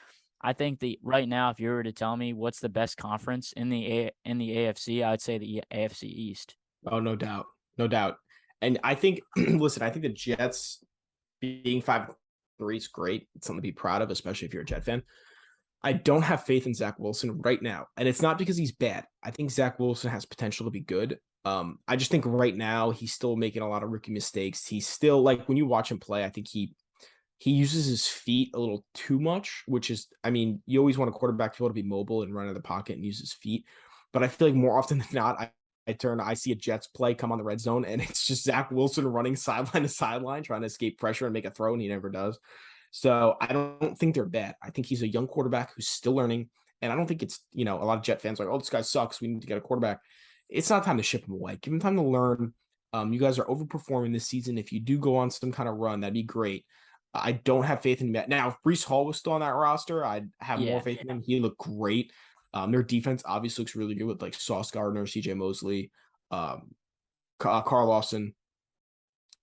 I think right now, if you were to tell me what's the best conference in the AFC, I would say the AFC East.
Oh, no doubt, no doubt. And I think, listen, I think the Jets being 5-3 is great. It's something to be proud of, especially if you're a Jet fan. I don't have faith in Zach Wilson right now, and it's not because he's bad. I think Zach Wilson has potential to be good. I just think right now he's still making a lot of rookie mistakes. He's still like when you watch him play, I think he uses his feet a little too much, which is, I mean, you always want a quarterback to be able to be mobile and run out of the pocket and use his feet. But I feel like more often than not, I see a Jets play come on the red zone, and it's just Zach Wilson running sideline to sideline, trying to escape pressure and make a throw, and he never does. So I don't think they're bad. I think he's a young quarterback who's still learning. And I don't think it's, a lot of Jet fans are like, oh, this guy sucks. We need to get a quarterback. It's not time to ship him away. Give him time to learn. You guys are overperforming this season. If you do go on some kind of run, that'd be great. I don't have faith in him. Now, if Breece Hall was still on that roster, I'd have more faith in him. He looked great. Their defense obviously looks really good with like Sauce Gardner, CJ Mosley, Carl Lawson.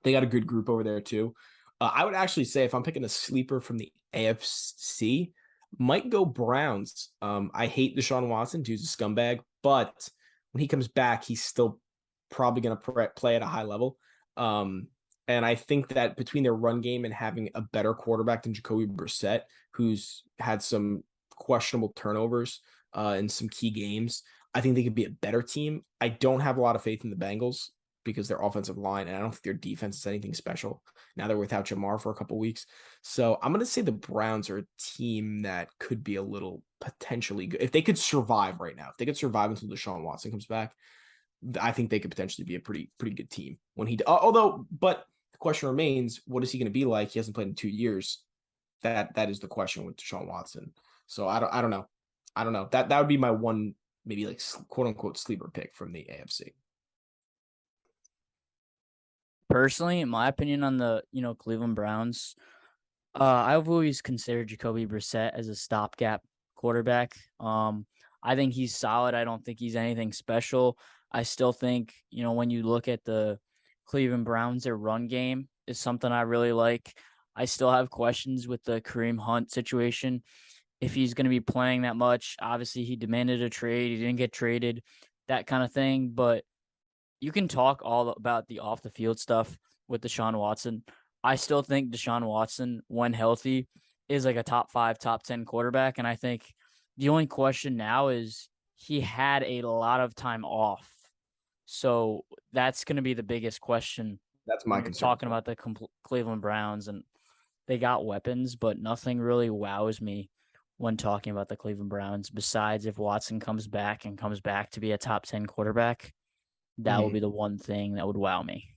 They got a good group over there too. I would actually say if I'm picking a sleeper from the AFC, might go Browns. I hate Deshaun Watson. He's a scumbag, but when he comes back, he's still probably going to play at a high level. And I think that between their run game and having a better quarterback than Jacoby Brissett, who's had some questionable turnovers in some key games, I think they could be a better team. I don't have a lot of faith in the Bengals because their offensive line, and I don't think their defense is anything special. Now they're without Jamar for a couple weeks. So I'm going to say the Browns are a team that could be a little potentially good. If they could survive right now, if they could survive until Deshaun Watson comes back, I think they could potentially be a pretty good team when he, but the question remains, what is he going to be like? He hasn't played in 2 years. That is the question with Deshaun Watson. So I don't know. That would be my one, maybe like quote unquote sleeper pick from the AFC.
Personally, in my opinion on the, Cleveland Browns, I've always considered Jacoby Brissett as a stopgap quarterback. I think he's solid. I don't think he's anything special. I still think, when you look at the Cleveland Browns, their run game is something I really like. I still have questions with the Kareem Hunt situation. If he's going to be playing that much, obviously he demanded a trade. He didn't get traded, that kind of thing. But you can talk all about the off the field stuff with Deshaun Watson. I still think Deshaun Watson, when healthy, is like a top 5, top 10 quarterback. And I think the only question now is he had a lot of time off. So that's going to be the biggest question.
That's my concern.
Talking about the Cleveland Browns, and they got weapons, but nothing really wows me when talking about the Cleveland Browns, besides if Watson comes back to be a top 10 quarterback. That would be the one thing that would wow me.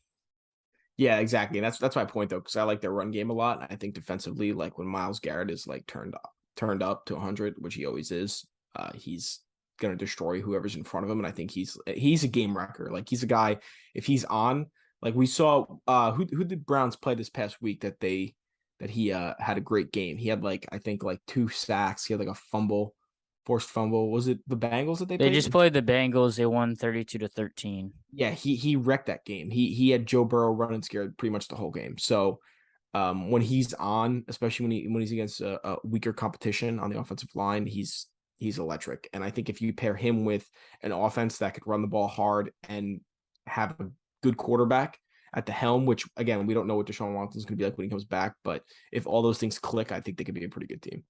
Yeah, exactly. And that's my point though, because I like their run game a lot. I think defensively, like when Myles Garrett is like turned up to 100, which he always is, he's gonna destroy whoever's in front of him. And I think he's a game wrecker. Like he's a guy, if he's on, like we saw who did Browns play this past week that he had a great game. He had I think 2 sacks. He had a forced fumble. Was it the Bengals that they played?
They just played the Bengals. They won 32-13.
Yeah, he wrecked that game. He had Joe Burrow running scared pretty much the whole game. So when he's on, especially when he's against a weaker competition on the offensive line, he's he's electric. And I think if you pair him with an offense that could run the ball hard and have a good quarterback at the helm, which again, we don't know what Deshaun Watson's going to be like when he comes back, but if all those things click, I think they could be a pretty good team.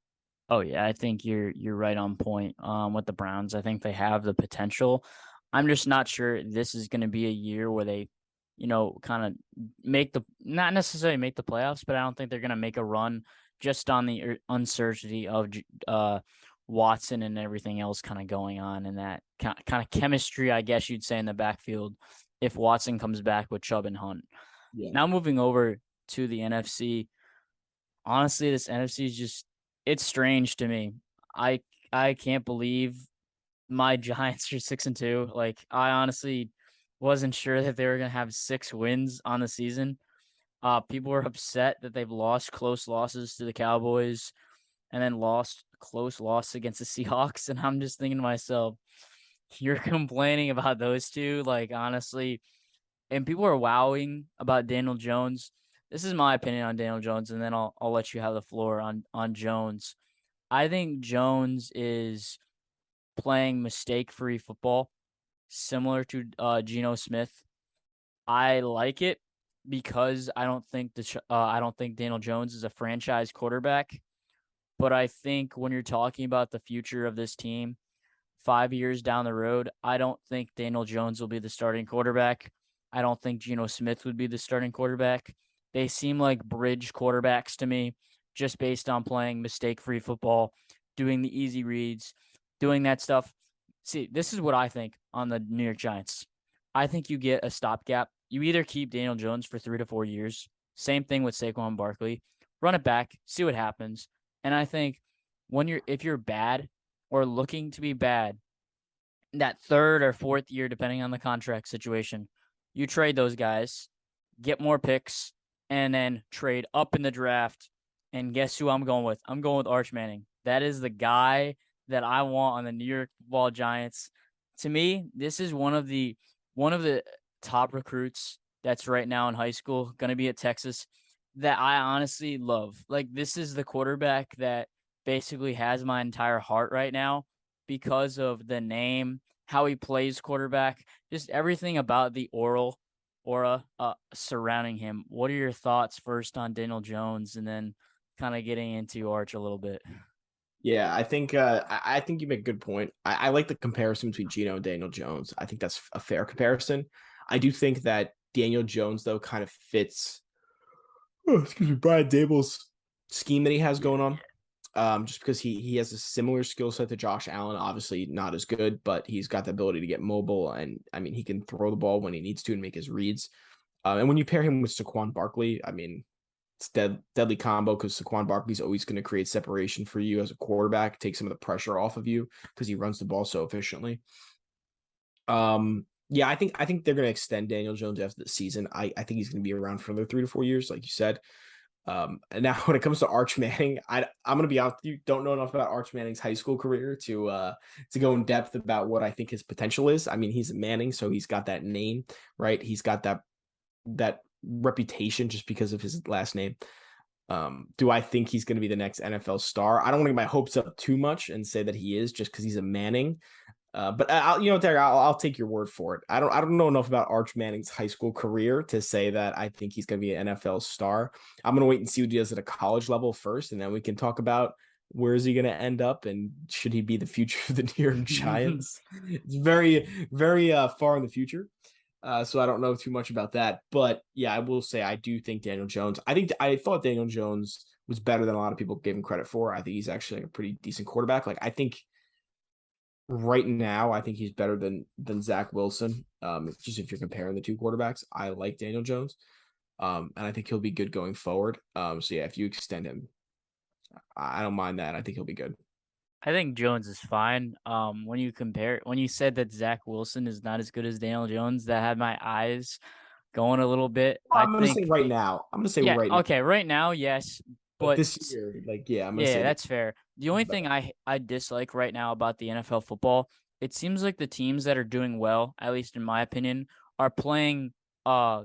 Oh yeah, I think you're right on point with the Browns. I think they have the potential. I'm just not sure this is going to be a year where they, kind of make the not necessarily make the playoffs, but I don't think they're going to make a run just on the uncertainty of Watson and everything else kind of going on and that kind of chemistry, I guess you'd say, in the backfield if Watson comes back with Chubb and Hunt.
Yeah.
Now moving over to the NFC. Honestly, this NFC is just it's strange to me. I I can't believe my Giants are 6-2. Like I honestly wasn't sure that they were gonna have 6 wins on the season. People were upset that they've lost close losses to the Cowboys and then lost close loss against the Seahawks. And I'm just thinking to myself, you're complaining about those two, like honestly, and people are wowing about Daniel Jones. This is my opinion on Daniel Jones, and then I'll let you have the floor on Jones. I think Jones is playing mistake-free football, similar to Geno Smith. I like it because I don't think Daniel Jones is a franchise quarterback, but I think when you're talking about the future of this team, 5 years down the road, I don't think Daniel Jones will be the starting quarterback. I don't think Geno Smith would be the starting quarterback. They seem like bridge quarterbacks to me, just based on playing mistake-free football, doing the easy reads, doing that stuff. See, this is what I think on the New York Giants. I think you get a stopgap. You either keep Daniel Jones for 3 to 4 years. Same thing with Saquon Barkley. Run it back, see what happens. And I think if you're bad or looking to be bad, that third or fourth year, depending on the contract situation, you trade those guys, get more picks, and then trade up in the draft. And guess who I'm going with? I'm going with Arch Manning. That is the guy that I want on the New York Football Giants. To me, this is one of the top recruits that's right now in high school, going to be at Texas, that I honestly love. Like, this is the quarterback that basically has my entire heart right now because of the name, how he plays quarterback, just everything about the aura surrounding him. What are your thoughts first on Daniel Jones and then kind of getting into Arch a little bit?
Yeah, I think you make a good point. I like the comparison between Geno and Daniel Jones. I think that's a fair comparison. I do think that Daniel Jones though kind of fits Brian Dable's scheme that he has
Yeah.
going on. Just because he has a similar skill set to Josh Allen, obviously not as good, but he's got the ability to get mobile, and I mean he can throw the ball when he needs to and make his reads. And when you pair him with Saquon Barkley, I mean it's deadly combo because Saquon Barkley's always going to create separation for you as a quarterback, take some of the pressure off of you because he runs the ball so efficiently. Yeah, I think they're going to extend Daniel Jones after the season. I think he's going to be around for another 3 to 4 years, like you said. And now when it comes to Arch Manning, I'm gonna be honest with you, don't know enough about Arch Manning's high school career to go in depth about what I think his potential is. I mean, he's a Manning, so he's got that name, right? He's got that reputation just because of his last name. Do I think he's going to be the next NFL star? I don't want to get my hopes up too much and say that he is just because he's a Manning. But Derek, I'll take your word for it. I don't know enough about Arch Manning's high school career to say that I think he's going to be an NFL star. I'm going to wait and see what he does at a college level first, and then we can talk about where is he going to end up and should he be the future of the New York Giants. It's very, very far in the future. So I don't know too much about that. But yeah, I will say I do think Daniel Jones. I thought Daniel Jones was better than a lot of people gave him credit for. I think he's actually a pretty decent quarterback. Like I think right now, I think he's better than Zach Wilson. Just if you're comparing the two quarterbacks, I like Daniel Jones. And I think he'll be good going forward. So yeah, if you extend him, I don't mind that. I think he'll be good.
I think Jones is fine. When you said that Zach Wilson is not as good as Daniel Jones, that had my eyes going a little bit.
Well,
I
I'm gonna say
think,
right now. I'm gonna say
yeah,
right now.
okay, right now, yes,
But
but
this year, like, yeah, I'm gonna
yeah,
say that
that's fair. The only thing I dislike right now about the NFL football, it seems like the teams that are doing well, at least in my opinion, are playing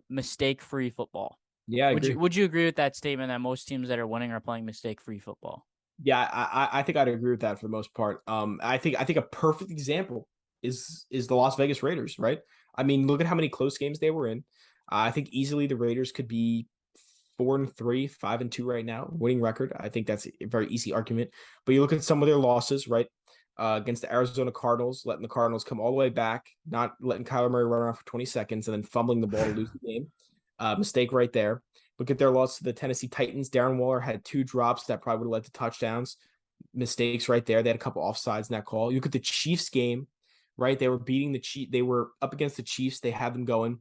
mistake-free football.
yeah, I
Would you
agree.
would you agree with that statement that most teams that are winning are playing mistake-free football?
Yeah, I think I'd agree with that for the most part. I think a perfect example is the Las Vegas Raiders, right? I mean, look at how many close games they were in. I think easily the Raiders could be 4-3, 5-2 right now, winning record. I think that's a very easy argument. But you look at some of their losses, right? Against the Arizona Cardinals, letting the Cardinals come all the way back, not letting Kyler Murray run around for 20 seconds, and then fumbling the ball to lose the game. Mistake right there. Look at their loss to the Tennessee Titans. Darren Waller had 2 drops that probably would have led to touchdowns. Mistakes right there. They had a couple offsides in that call. You look at the Chiefs game, right? They were beating the Chiefs. They were up against the Chiefs. They had them going.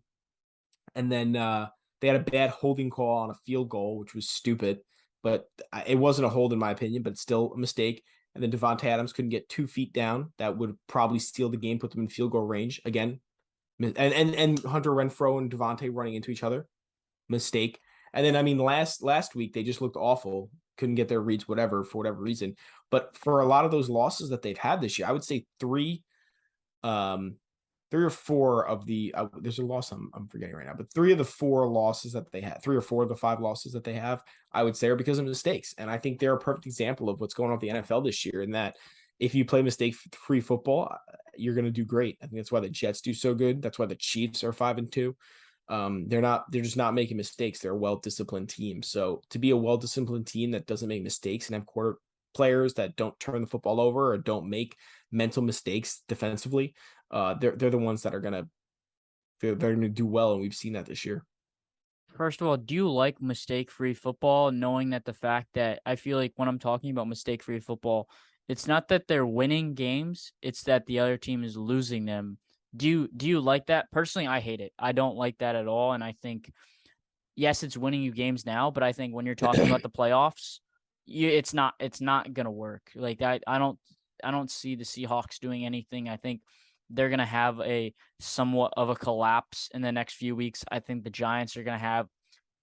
And then they had a bad holding call on a field goal, which was stupid. But it wasn't a hold in my opinion, but it's still a mistake. And then Devontae Adams couldn't get 2 feet down. That would probably steal the game, put them in field goal range again. And Hunter Renfrow and Devontae running into each other, mistake. And then I mean, last week they just looked awful, couldn't get their reads, whatever for whatever reason. But for a lot of those losses that they've had this year, I would say um, 3 or 4 of the there's a loss I'm forgetting right now, but 3 of the 4 losses that they had, 3 or 4 of the 5 losses that they have, I would say are because of mistakes. And I think they're a perfect example of what's going on with the NFL this year. In that if you play mistake-free football, you're going to do great. I think that's why the Jets do so good. That's why the Chiefs are 5-2. They're just not making mistakes. They're a well-disciplined team. So to be a well-disciplined team that doesn't make mistakes and have quarter players that don't turn the football over or don't make mental mistakes defensively, they're the ones that are they're gonna do well, and we've seen that this year.
First of all, do you like mistake-free football, knowing that the fact that I feel like when I'm talking about mistake-free football, it's not that they're winning games, it's that the other team is losing them. Do you like that? Personally, I hate it. I don't like that at all, and I think yes, it's winning you games now, but I think when you're talking about the playoffs, it's not gonna work. Like I don't see the Seahawks doing anything. I think they're gonna have a somewhat of a collapse in the next few weeks. I think the Giants are gonna have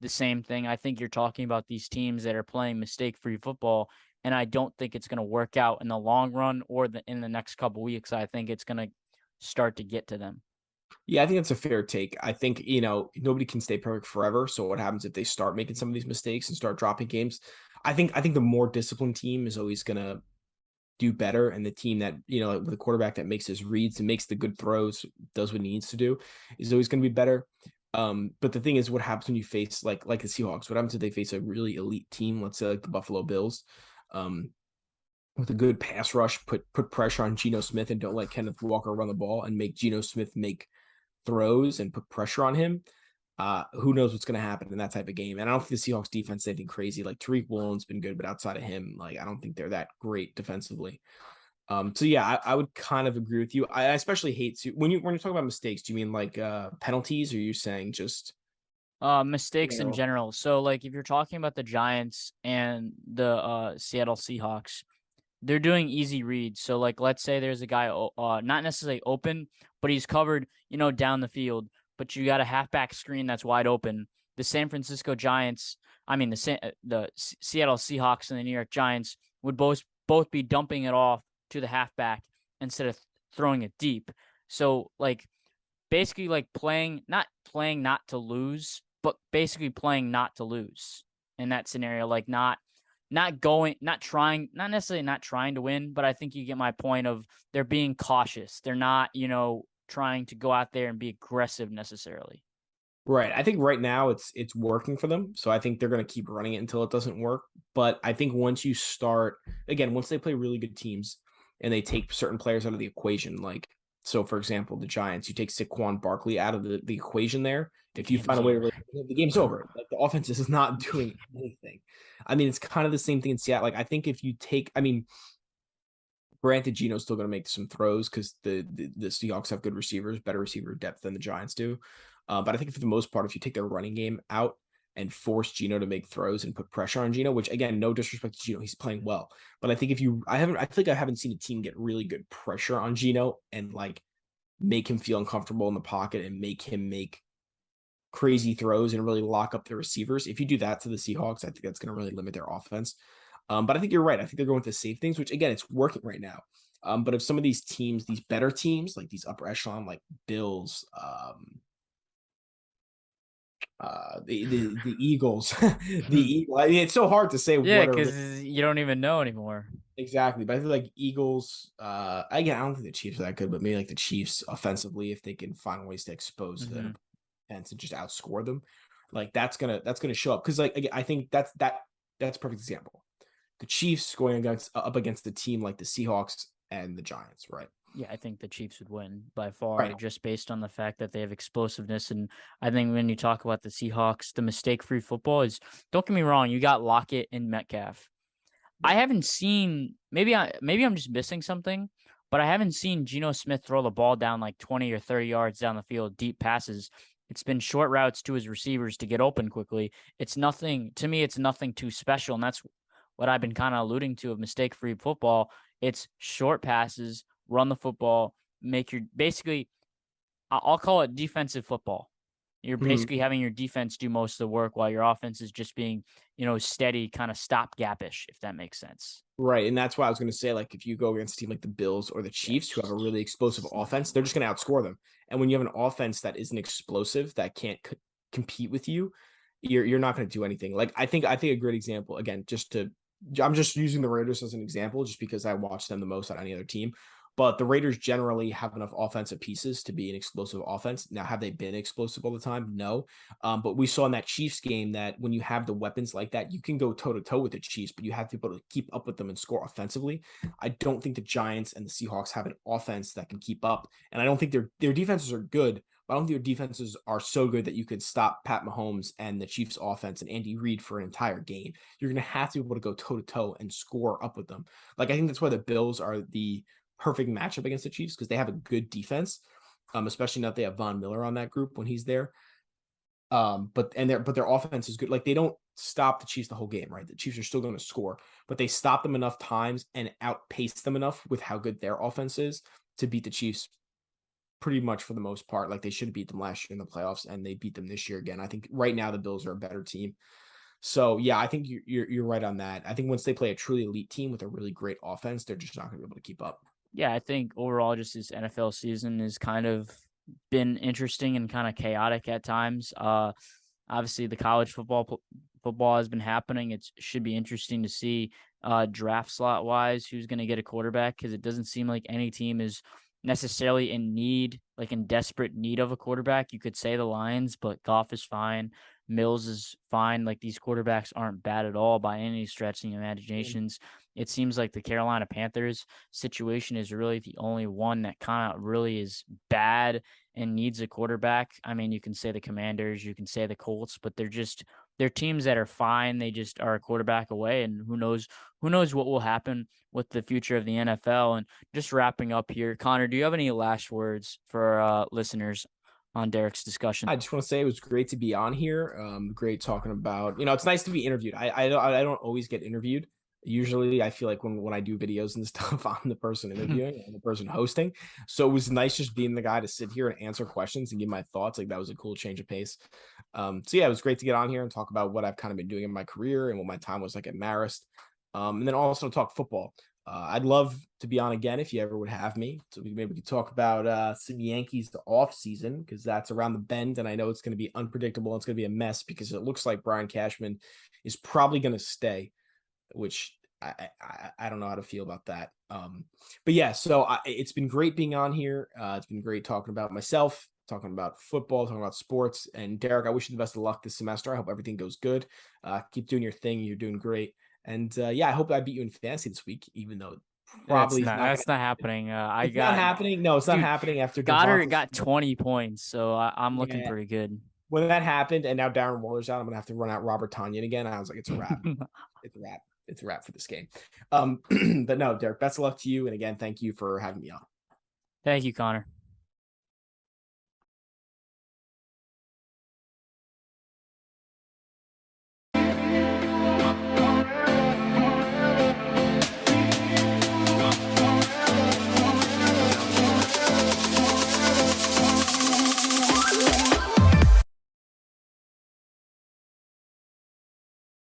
the same thing. I think you're talking about these teams that are playing mistake-free football, and I don't think it's gonna work out in the long run or in the next couple weeks. I think it's gonna start to get to them.
Yeah, I think that's a fair take. I think, nobody can stay perfect forever. So what happens if they start making some of these mistakes and start dropping games? I think the more disciplined team is always gonna do better, and the team that, with a quarterback that makes his reads and makes the good throws, does what he needs to do, is always gonna be better. But the thing is, what happens when you face like the Seahawks? What happens if they face a really elite team, let's say like the Buffalo Bills? Um, with a good pass rush, put pressure on Geno Smith and don't let Kenneth Walker run the ball and make Geno Smith make throws and put pressure on him. Who knows what's going to happen in that type of game? And I don't think the Seahawks defense is anything crazy. Like Tariq Woolen's been good, but outside of him, like I don't think they're that great defensively. So yeah, I would kind of agree with you. I especially hate to when you're talking about mistakes. Do you mean like penalties, or are you saying just
Mistakes in
general?
general. So, like, if you're talking about the Giants and the Seattle Seahawks, they're doing easy reads. So, like, let's say there's a guy, not necessarily open, but he's covered, down the field. But you got a halfback screen that's wide open. The San Francisco Giants, I mean the Seattle Seahawks and the New York Giants would both be dumping it off to the halfback instead of throwing it deep. So, like, basically like playing not to lose, but basically playing not to lose in that scenario. Like not necessarily not trying to win, but I think you get my point of they're being cautious. They're not, trying to go out there and be aggressive necessarily.
Right. I think right now it's working for them. So I think they're going to keep running it until it doesn't work. But I think once you start again, once they play really good teams and they take certain players out of the equation, like so for example, the Giants, you take Saquon Barkley out of the equation there.
The
If you
game's
find a way to
over.
really the game's over. Like the offense is not doing anything. I mean, it's kind of the same thing in Seattle. Like I think if you take, I mean, granted, Geno's still going to make some throws because the Seahawks have good receivers, better receiver depth than the Giants do. But I think for the most part, if you take their running game out and force Geno to make throws and put pressure on Geno, which again, no disrespect to Geno, he's playing well. But I think I think I haven't seen a team get really good pressure on Geno and like make him feel uncomfortable in the pocket and make him make crazy throws and really lock up the receivers. If you do that to the Seahawks, I think that's going to really limit their offense. But I think you're right. I think they're going to save things, which again, it's working right now. But if some of these teams, these better teams, like these upper echelon, like Bills, the Eagles, I mean, it's so hard to say
Yeah,
what are
because you don't even know anymore.
exactly, but I feel like Eagles. Again, I don't think the Chiefs are that good, but maybe like the Chiefs offensively, if they can find ways to expose
Hmm.
an opponent and just outscore them, like that's gonna show up. Because like again, I think that's a perfect example. The Chiefs going against up against a team like the Seahawks and the Giants, right?
Yeah, I think the Chiefs would win by far
Right.
just based on the fact that they have explosiveness. And I think when you talk about the Seahawks, the mistake free football is, don't get me wrong, you got Lockett and Metcalf. I
Right.
haven't seen, maybe I'm just missing something, but I haven't seen Geno Smith throw the ball down like 20 or 30 yards down the field, deep passes. It's been short routes to his receivers to get open quickly. It's nothing to me, it's nothing too special. And that's what I've been kind of alluding to of mistake free football. It's short passes, run the football, make your basically, I'll call it defensive football. You're
Mhm.
basically having your defense do most of the work while your offense is just being, steady, kind of stopgapish, if that makes sense.
Right, and that's why I was going to say, like, if you go against a team like the Bills or the
Yeah.
Chiefs, who have a really explosive offense, they're just going to outscore them. And when you have an offense that isn't explosive, that can't compete with you, you're not going to do anything. Like, I think a great example, again, I'm just using the Raiders as an example, just because I watch them the most on any other team. But the Raiders generally have enough offensive pieces to be an explosive offense. Now, have they been explosive all the time? No. But we saw in that Chiefs game that when you have the weapons like that, you can go toe to toe with the Chiefs, but you have to be able to keep up with them and score offensively. I don't think the Giants and the Seahawks have an offense that can keep up, and I don't think their defenses are good. But I don't think their defenses are so good that you could stop Pat Mahomes and the Chiefs' offense and Andy Reid for an entire game. You're going to have to be able to go toe to toe and score up with them. Like I think that's why the Bills are the perfect matchup against the Chiefs because they have a good defense, especially now that they have Von Miller on that group when he's there. But their offense is good. Like they don't stop the Chiefs the whole game, right? The Chiefs are still going to score, but they stop them enough times and outpace them enough with how good their offense is to beat the Chiefs pretty much for the most part. Like they should have beat them last year in the playoffs, and they beat them this year again. I think right now the Bills are a better team. So yeah, I think you're right on that. I think once they play a truly elite team with a really great offense, they're just not going to be able to keep up.
Yeah, I think overall, just this NFL season has kind of been interesting and kind of chaotic at times. Obviously, the college football has been happening. It should be interesting to see draft slot wise who's going to get a quarterback because it doesn't seem like any team is necessarily in need, like in desperate need of a quarterback. You could say the Lions, but Goff is fine. Mills is fine. Like these quarterbacks aren't bad at all by any stretch of the imaginations. It seems like the Carolina Panthers situation is really the only one that kind of really is bad and needs a quarterback. I mean, you can say the Commanders, you can say the Colts, but they're teams that are fine. They just are a quarterback away, and who knows what will happen with the future of the NFL. And just wrapping up here, Connor, do you have any last words for listeners on Derek's discussion?
I just want to say it was great to be on here. Great talking about, it's nice to be interviewed. I don't always get interviewed. Usually I feel like when I do videos and stuff, I'm the person interviewing and the person hosting. So it was nice just being the guy to sit here and answer questions and give my thoughts. Like that was a cool change of pace. So yeah, it was great to get on here and talk about what I've kind of been doing in my career and what my time was like at Marist. And then also talk football. I'd love to be on again if you ever would have me. So maybe we could talk about some Yankees off season because that's around the bend, and I know it's going to be unpredictable. It's going to be a mess because it looks like Brian Cashman is probably going to stay, which I don't know how to feel about that. But yeah, so it's been great being on here. It's been great talking about myself, talking about football, talking about sports. And Derek, I wish you the best of luck this semester. I hope everything goes good. Keep doing your thing. You're doing great. And yeah, I hope I beat you in fantasy this week, even though it
That's
probably is
not
not going
that's
to
not
happen.
happening. I
It's not
got
happening. No, it's not
dude
happening after
Goddard
Devonta
got
Smith.
20 points, so I'm looking
Yeah.
pretty good.
When that happened, and now Darren Waller's out, I'm gonna have to run out Robert Tanyan again. I was like, it's a wrap. It's a wrap. It's a wrap for this game. But no, Derek, best of luck to you. And again, thank you for having me on.
Thank you, Connor.